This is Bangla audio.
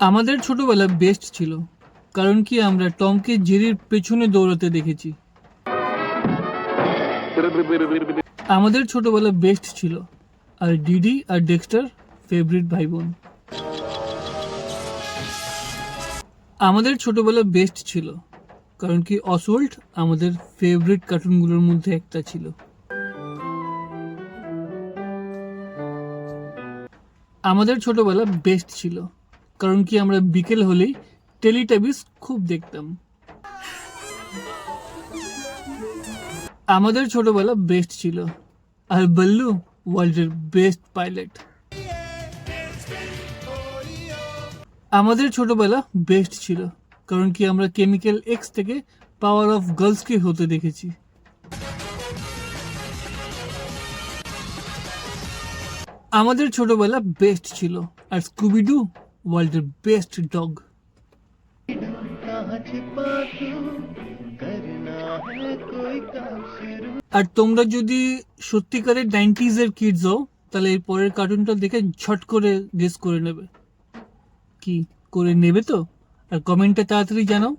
আমাদের ছোটবেলা বেস্ট ছিল, কারণ কি আমরা টমকে জেরির পেছনে দৌড়াতে দেখেছি। আমাদের ছোটবেলা বেস্ট ছিল, আর ডিডি আর ডেক্সটার ফেভারিট ভাই বোন। আমাদের ছোটবেলা বেস্ট ছিল, কারণ কি অসওয়াল্ড আমাদের ফেভারিট কার্টুনগুলোর মধ্যে একটা ছিল। আমাদের ছোটবেলা বেস্ট ছিল, কারণ কি আমরা বিকেল হলেই টেলিটাবিস খুব দেখতাম। আমাদের ছোটবেলা বেস্ট ছিল, আর বল্লু ওয়ার্ল্ডের বেস্ট পাইলট। আমাদের ছোটবেলা বেস্ট ছিল, কারণ কি আমরা কেমিক্যাল এক্স থেকে পাওয়ার অফ গার্লসকে হতে দেখেছি। আমাদের ছোটবেলা বেস্ট ছিল, আর স্কুবিডু ওয়ার্ল্ডের বেস্ট ডগ। আর তোমরা যদি সত্যিকারের 90s এর কিডস হও, তাহলে এই পরের কার্টুনটা দেখে ঝট করে গেস করে নেবে। কি করে নেবে তো? আর কমেন্টে তাড়াতাড়ি জানাও।